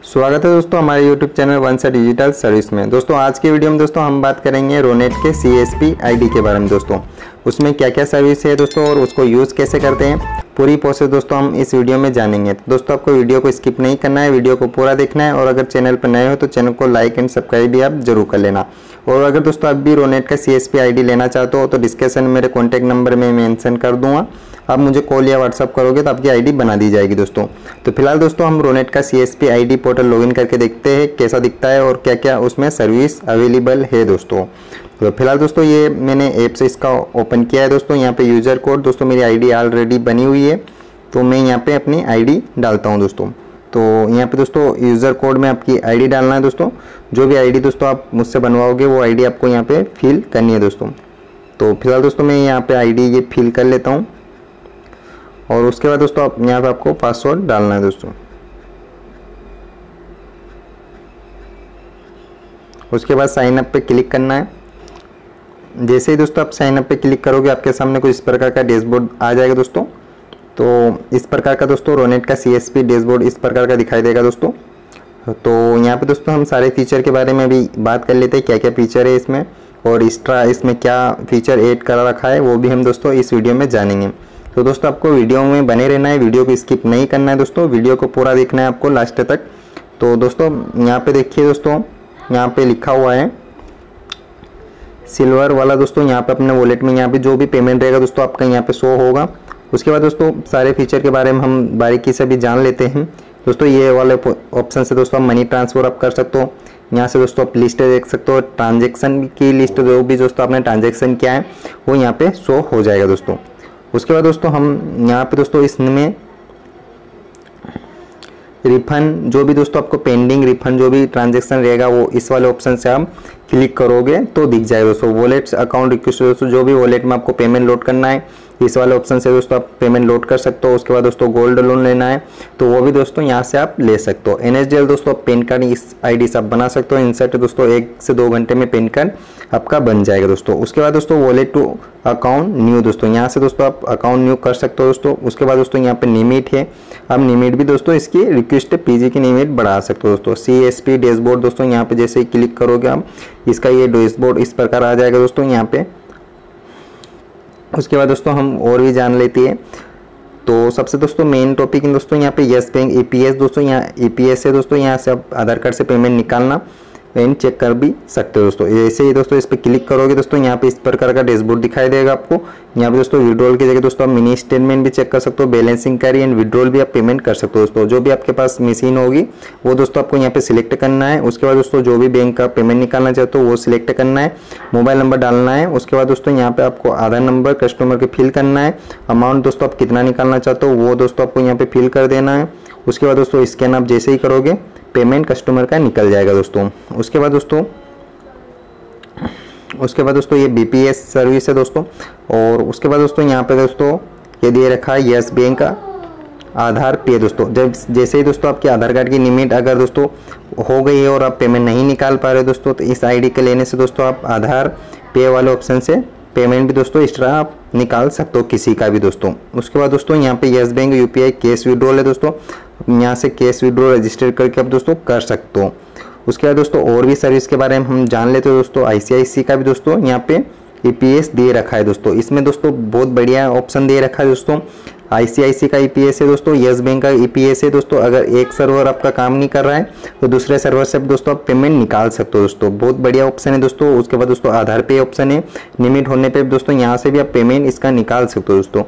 स्वागत है दोस्तों हमारे YouTube चैनल वंसा डिजिटल सर्विस में। दोस्तों आज की वीडियो में दोस्तों हम बात करेंगे रोनेट के CSP ID के बारे में। दोस्तों उसमें क्या क्या सर्विस है दोस्तों और उसको यूज़ कैसे करते हैं, पूरी प्रोसेस दोस्तों हम इस वीडियो में जानेंगे। तो दोस्तों आपको वीडियो को स्किप नहीं करना है, वीडियो को पूरा देखना है। और अगर चैनल पर नए हो तो चैनल को लाइक एंड सब्सक्राइब भी आप जरूर कर लेना। और अगर दोस्तों आप भी रोनेट का CSP ID लेना चाहते हो तो डिस्क्रिप्शन में मेरे कॉन्टैक्ट नंबर में मेंशन कर दूंगा, आप मुझे कॉल या व्हाट्सअप करोगे तो आपकी ID बना दी जाएगी दोस्तों। तो फिलहाल दोस्तों हम रोनेट का CSP ID पोर्टल लॉगिन करके देखते हैं कैसा दिखता है और क्या क्या उसमें सर्विस अवेलेबल है दोस्तों। तो फिलहाल दोस्तों ये मैंने ऐप से इसका ओपन किया है दोस्तों। यहाँ पे यूज़र कोड दोस्तों मेरी ID ऑलरेडी बनी हुई है, तो मैं यहाँ पे अपनी ID डालता हूँ दोस्तों। तो यहाँ पे दोस्तों यूज़र कोड में आपकी ID डालना है दोस्तों। जो भी ID दोस्तों आप मुझसे बनवाओगे वो ID आपको यहाँ पे फिल करनी है दोस्तों। तो फिलहाल दोस्तों मैं यहाँ पे ID ये फिल कर लेता हूँ और उसके बाद दोस्तों आप यहाँ पे आपको पासवर्ड डालना है दोस्तों। उसके बाद साइन अप पे क्लिक करना है। जैसे ही दोस्तों आप साइन अप पे क्लिक करोगे आपके सामने कुछ इस प्रकार का डैशबोर्ड आ जाएगा दोस्तों। तो इस प्रकार का दोस्तों रोनेट का CSP डैशबोर्ड इस प्रकार का दिखाई देगा दोस्तों। तो यहाँ पे दोस्तों हम सारे फीचर के बारे में भी बात कर लेते हैं, क्या क्या फीचर है इसमें और एक्स्ट्रा इसमें क्या फीचर ऐड करा रखा है वो भी हम दोस्तों इस वीडियो में जानेंगे। तो दोस्तों आपको वीडियो में बने रहना है, वीडियो को स्किप नहीं करना है दोस्तों, वीडियो को पूरा देखना है आपको लास्ट तक। तो दोस्तों यहाँ पे देखिए दोस्तों, यहाँ पे लिखा हुआ है सिल्वर वाला दोस्तों। यहाँ पे अपने वॉलेट में यहाँ पे जो भी पेमेंट रहेगा दोस्तों आपका यहाँ पे शो होगा। उसके बाद दोस्तों सारे फीचर के बारे में हम बारीकी से भी जान लेते हैं दोस्तों। ये वाले ऑप्शन से दोस्तों मनी ट्रांसफ़र आप कर सकते हो। यहाँ से दोस्तों आप लिस्ट देख सकते हो, ट्रांजेक्शन की लिस्ट जो भी दोस्तों आपने ट्रांजेक्शन किया है वो यहाँ पे शो हो जाएगा दोस्तों। उसके बाद दोस्तों हम यहाँ पे दोस्तों इसमें रिफंड जो भी दोस्तों आपको पेंडिंग रिफंड जो भी ट्रांजैक्शन रहेगा वो इस वाले ऑप्शन से आप क्लिक करोगे तो दिख जाएगा दोस्तों। वॉलेट अकाउंट रिक्वेस्ट दोस्तों जो भी वॉलेट में आपको पेमेंट लोड करना है इस वाले ऑप्शन से दोस्तों आप पेमेंट लोड कर सकते हो। उसके बाद दोस्तों गोल्ड लोन लेना है तो वो भी दोस्तों यहाँ से आप ले सकते हो। NSDL दोस्तों पैन कार्ड इस ID से आप बना सकते हो। इंसर्ट दोस्तों 1 से 2 घंटे में पैन कार्ड आपका बन जाएगा दोस्तों। उसके बाद दोस्तों वॉलेट टू अकाउंट न्यू दोस्तों, यहाँ से दोस्तों आप अकाउंट न्यू कर सकते हो दोस्तों। उसके बाद दोस्तों यहाँ पे लिमिट है, आप लिमिट भी दोस्तों इसकी रिक्वेस्ट PG की लिमिट बढ़ा सकते हो दोस्तों। CSP डैशबोर्ड दोस्तों यहाँ पे जैसे ही क्लिक करोगे आप इसका ये डैशबोर्ड इस प्रकार आ जाएगा दोस्तों यहाँ पे। उसके बाद दोस्तों हम और भी जान लेते हैं। तो सबसे दोस्तों मेन टॉपिक दोस्तों यहाँ पे यस बैंक EPS दोस्तों, यहाँ EPS है दोस्तों। यहाँ से आप आधार कार्ड से पेमेंट निकालना एंड चेक कर भी सकते हो दोस्तों। ऐसे ही दोस्तों इस पर क्लिक करोगे दोस्तों यहाँ पे इस प्रकार का डैशबोर्ड दिखाई देगा आपको। यहाँ पे दोस्तों विड्रॉल की जगह दोस्तों आप मिनी स्टेटमेंट भी चेक कर सकते हो, बैलेंसिंग कैरी एंड विड्रॉल भी आप पेमेंट कर सकते हो दोस्तों। जो भी आपके पास मशीन होगी वो दोस्तों आपको यहाँ पे सिलेक्ट करना है। उसके बाद दोस्तों जो भी बैंक का पेमेंट निकालना चाहते हो वो सिलेक्ट करना है, मोबाइल नंबर डालना है। उसके बाद दोस्तों यहाँ पे आपको आधार नंबर कस्टमर के फिल करना है, अमाउंट दोस्तों आप कितना निकालना चाहते हो वो दोस्तों आपको यहाँ पे फिल कर देना है। उसके बाद दोस्तों स्कैन आप जैसे ही करोगे पेमेंट कस्टमर का निकल जाएगा दोस्तों। उसके बाद दोस्तों ये BPS सर्विस है दोस्तों। और उसके बाद दोस्तों यहाँ पे दोस्तों ये दिए रखा है यस बैंक का आधार पे दोस्तों। जब जैसे ही दोस्तों आपके आधार कार्ड की लिमिट अगर दोस्तों हो गई है और आप पेमेंट नहीं निकाल पा रहे दोस्तों तो इस ID के लेने से दोस्तों आप आधार पे वाले ऑप्शन से पेमेंट भी दोस्तों एक्स्ट्रा आप निकाल सकते हो किसी का भी दोस्तों। उसके बाद दोस्तों यहाँ पे yes bank UPI cash withdrawal है दोस्तों, यहाँ से कैश विड्रॉल रजिस्टर करके आप दोस्तों कर सकते हो। उसके बाद दोस्तों और भी सर्विस के बारे में हम जान लेते हो दोस्तों। ICICI का भी दोस्तों यहाँ पे EPS दे रखा है दोस्तों। इसमें दोस्तों बहुत बढ़िया ऑप्शन दे रखा है दोस्तों। ICICI का EPS है दोस्तों, यस बैंक का EPS है दोस्तों। अगर एक सर्वर आपका काम नहीं कर रहा है तो दूसरे सर्वर से दोस्तों आप पेमेंट निकाल सकते हो दोस्तों। बहुत बढ़िया ऑप्शन है दोस्तों। उसके बाद दोस्तों आधार पे ऑप्शन है, लिमिट होने पे दोस्तों यहाँ से भी आप पेमेंट इसका निकाल सकते हो दोस्तों।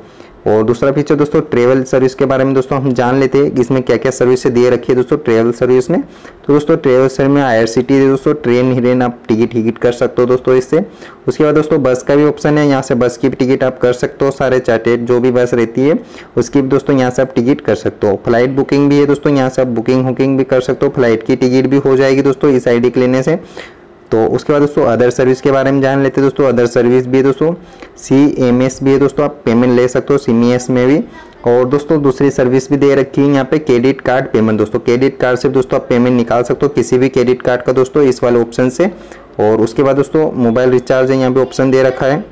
और दूसरा फीचर दोस्तों ट्रेवल सर्विस के बारे में दोस्तों हम जान लेते हैं कि इसमें क्या क्या सर्विस दे रखी है दोस्तों ट्रेवल सर्विस में। तो दोस्तों ट्रेवल सर्विस में IRCTC है दोस्तों, ट्रेन आप टिकट कर सकते हो दोस्तों इससे। उसके बाद दोस्तों बस का भी ऑप्शन है, यहाँ से बस की भी टिकट आप कर सकते हो। सारे चार्टेड जो भी बस रहती है उसकी भी दोस्तों यहाँ से आप टिकट कर सकते हो। फ्लाइट बुकिंग भी है दोस्तों, यहाँ से आप बुकिंग भी कर सकते हो, फ्लाइट की टिकट भी हो जाएगी दोस्तों इस ID के लेने से। तो उसके बाद दोस्तों अदर सर्विस के बारे में जान लेते हैं दोस्तों। अदर सर्विस भी है दोस्तों, CMS भी है दोस्तों, आप पेमेंट ले सकते हो CMS में भी। और दोस्तों दूसरी सर्विस भी दे रखी है यहाँ पे क्रेडिट कार्ड पेमेंट दोस्तों। क्रेडिट कार्ड से दोस्तों आप पेमेंट निकाल सकते हो किसी भी क्रेडिट कार्ड का दोस्तों इस वाले ऑप्शन से। और उसके बाद दोस्तों मोबाइल रिचार्ज है यहाँ पे ऑप्शन दे रखा है।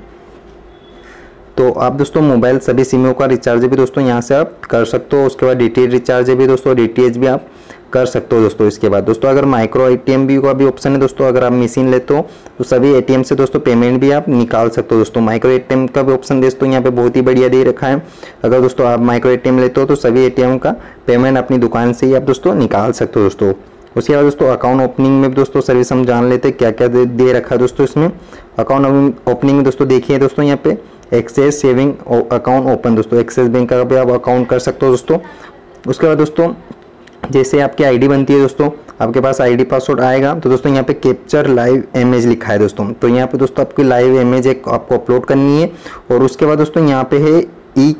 तो आप दोस्तों मोबाइल सभी सिमों का रिचार्ज भी दोस्तों यहाँ से आप कर सकते हो। उसके बाद DTH रिचार्ज भी दोस्तों, DTH भी आप कर सकते हो दोस्तों। इसके बाद दोस्तों अगर माइक्रो ATM भी का भी ऑप्शन है दोस्तों, अगर आप मशीन लेते हो तो सभी ATM से दोस्तों पेमेंट भी आप निकाल सकते हो दोस्तों। माइक्रो ATM का भी ऑप्शन दोस्तों यहाँ पे बहुत ही बढ़िया दे रखा है। अगर दोस्तों आप माइक्रो ATM लेते हो तो सभी ATM का पेमेंट अपनी दुकान से ही आप दोस्तों निकाल सकते हो दोस्तों। उसके बाद दोस्तों अकाउंट ओपनिंग में भी दोस्तों सर्विस हम जान लेते हैं क्या क्या दे रखा है दोस्तों इसमें। अकाउंट ओपनिंग में दोस्तों देखिए दोस्तों यहाँ पे एक्सेस सेविंग अकाउंट ओपन दोस्तों, एक्सेस बैंक का भी आप अकाउंट कर सकते हो दोस्तों। उसके बाद दोस्तों जैसे आपकी आईडी बनती है दोस्तों, आपके पास आईडी पासवर्ड आएगा तो दोस्तों यहाँ पे कैप्चर लाइव इमेज लिखा है दोस्तों। तो यहाँ पे दोस्तों आपकी लाइव इमेज एक आपको अपलोड करनी है। और उसके बाद दोस्तों यहाँ पे है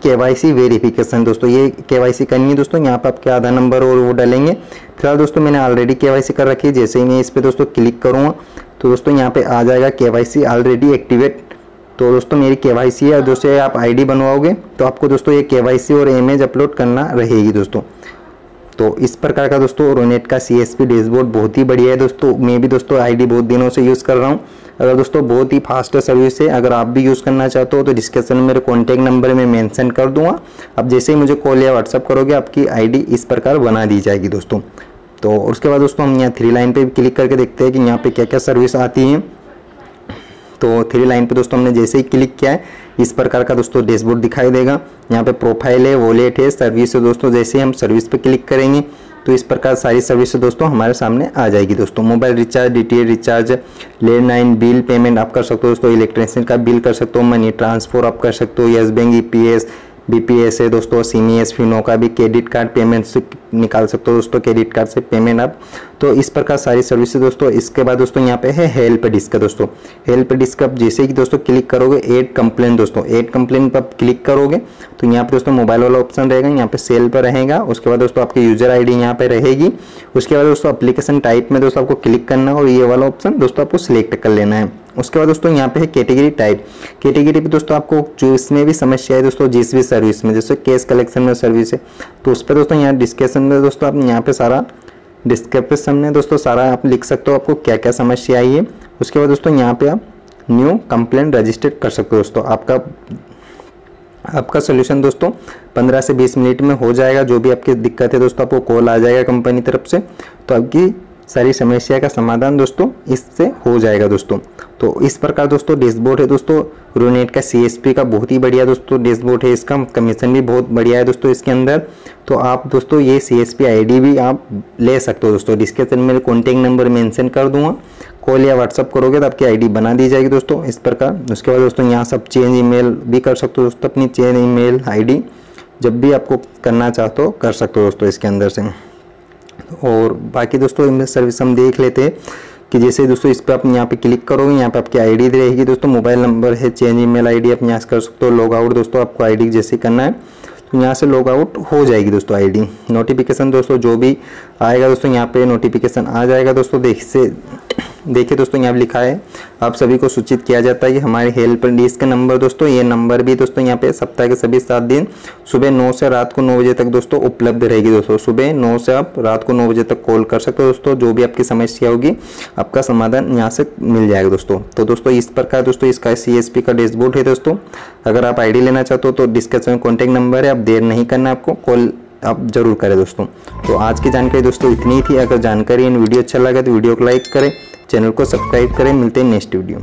KYC वेरिफिकेशन दोस्तों, ये KYC करनी है दोस्तों। यहाँ पे आपके आधार नंबर और वो डालेंगे। फिलहाल दोस्तों मैंने ऑलरेडी KYC कर रखी है। जैसे ही मैं इस पर दोस्तों क्लिक करूँगा तो दोस्तों यहाँ पे आ जाएगा KYC ऑलरेडी एक्टिवेट। तो दोस्तों मेरी KYC है। दोस्तों आप आईडी बनवाओगे तो आपको दोस्तों ये KYC और इमेज अपलोड करना रहेगी दोस्तों। तो इस प्रकार का दोस्तों रोनेट का CSP डैशबोर्ड बहुत ही बढ़िया है दोस्तों। मैं भी दोस्तों आईडी बहुत दिनों से यूज़ कर रहा हूँ। अगर दोस्तों बहुत ही फास्ट सर्विस है, अगर आप भी यूज़ करना चाहते हो तो डिस्क्रिप्शन में मेरे कॉन्टैक्ट नंबर में मेंशन कर दूंगा। अब जैसे ही मुझे कॉल या व्हाट्सअप करोगे आपकी आईडी इस प्रकार बना दी जाएगी दोस्तों। तो उसके बाद दोस्तों हम यहाँ 3 लाइन पे क्लिक करके देखते हैं कि यहाँ पे क्या क्या सर्विस आती है। तो 3 लाइन पे दोस्तों हमने जैसे ही क्लिक किया है इस प्रकार का दोस्तों डैशबोर्ड दिखाई देगा। यहाँ पे प्रोफाइल है, वॉलेट है, सर्विस है दोस्तों। जैसे ही हम सर्विस पे क्लिक करेंगे तो इस प्रकार सारी सर्विस दोस्तों हमारे सामने आ जाएगी दोस्तों। Mobile recharge, DTH recharge, landline bill payment आप कर सकते हो दोस्तों। इलेक्ट्रिसिटी का बिल कर सकते हो, मनी ट्रांसफर आप कर सकते हो, यस बैंक, EPS, BPS है दोस्तों, CMS, फिनो का भी क्रेडिट कार्ड पेमेंट से निकाल सकते हो दोस्तों। क्रेडिट कार्ड से पेमेंट आप, तो इस प्रकार सारी सर्विस दोस्तों। इसके बाद दोस्तों यहाँ पे है हेल्प डेस्क दोस्तों। हेल्प डेस्क आप जैसे ही दोस्तों क्लिक करोगे ऐड कंप्लेन दोस्तों, ऐड कंप्लेन पर आप क्लिक करोगे तो यहाँ पे दोस्तों मोबाइल वाला ऑप्शन रहेगा, यहाँ पे सेल पर रहेगा। उसके बाद दोस्तों आपकी यूजर आईडी यहाँ पे रहेगी। उसके बाद दोस्तों एप्लीकेशन टाइप में दोस्तों आपको क्लिक करना है और ये वाला ऑप्शन दोस्तों आपको सिलेक्ट कर लेना है। उसके बाद दोस्तों यहाँ पे है कैटेगरी टाइप। कैटेगरी पे दोस्तों आपको जो इसमें भी समस्या है दोस्तों, जिस भी सर्विस में, जैसे केस कलेक्शन में सर्विस है तो उस पर दोस्तों यहाँ डिस्कशन में दोस्तों आप यहाँ पे सारा डिस्क्रिप्शन में दोस्तों सारा आप लिख सकते हो आपको क्या क्या समस्या आई है। उसके बाद दोस्तों यहाँ पे आप न्यू कंप्लेंट रजिस्टर कर सकते हो दोस्तों। आपका सोल्यूशन दोस्तों 15 से 20 मिनट में हो जाएगा। जो भी आपकी दिक्कत है दोस्तों आपको कॉल आ जाएगा कंपनी तरफ से, तो आपकी सारी समस्या का समाधान दोस्तों इससे हो जाएगा दोस्तों। तो इस प्रकार दोस्तों डैशबोर्ड है दोस्तों रोनेट का CSP का, बहुत ही बढ़िया दोस्तों डैशबोर्ड है। इसका कमीशन भी बहुत बढ़िया है दोस्तों इसके अंदर। तो आप दोस्तों ये CSP ID भी आप ले सकते हो दोस्तों। डिस्क्रिप्शन में कॉन्टैक्ट नंबर मेंशन कर दूंगा, कॉल या व्हाट्सअप करोगे तो आपकी ID बना दी जाएगी दोस्तों इस प्रकार। उसके बाद दोस्तों यहाँ सब चेंज ईमेल भी कर सकते हो दोस्तों, अपनी चेंज ईमेल ID जब भी आपको करना चाहते हो कर सकते हो दोस्तों इसके अंदर से। और बाकी दोस्तों इनमें सर्विस हम देख लेते हैं कि जैसे दोस्तों इस पर आप यहाँ पे क्लिक करोगे, यहाँ पे आपकी आईडी रहेगी दोस्तों, मोबाइल नंबर है, चेंज ईमेल आईडी आप यहाँ से कर सकते हो। लॉग आउट दोस्तों आपको आईडी जैसे करना है तो यहाँ से लॉग आउट हो जाएगी दोस्तों आईडी। नोटिफिकेशन दोस्तों जो भी आएगा दोस्तों यहाँ पे नोटिफिकेशन आ जाएगा दोस्तों। देखिए दोस्तों यहाँ पे लिखा है आप सभी को सूचित किया जाता है कि हमारे हेल्प डेस्क का नंबर दोस्तों, ये नंबर भी दोस्तों यहाँ पे सप्ताह के सभी 7 दिन सुबह 9 से रात को 9 बजे तक दोस्तों उपलब्ध रहेगी दोस्तों। सुबह 9 से आप रात को 9 बजे तक कॉल कर सकते हो दोस्तों। जो भी आपकी समस्या होगी आपका समाधान यहाँ से मिल जाएगा दोस्तों। तो दोस्तों इस प्रकार दोस्तों इसका CSP का डैशबोर्ड है दोस्तों। अगर आप ID लेना चाहते हो तो डिस्क्रिप्शन में कॉन्टैक्ट नंबर है, आप देर नहीं करना, आपको कॉल आप जरूर करें दोस्तों। तो आज की जानकारी दोस्तों इतनी ही थी। अगर जानकारी वीडियो अच्छा लगा तो वीडियो को लाइक करें, चैनल को सब्सक्राइब करें। मिलते हैं नेक्स्ट वीडियो।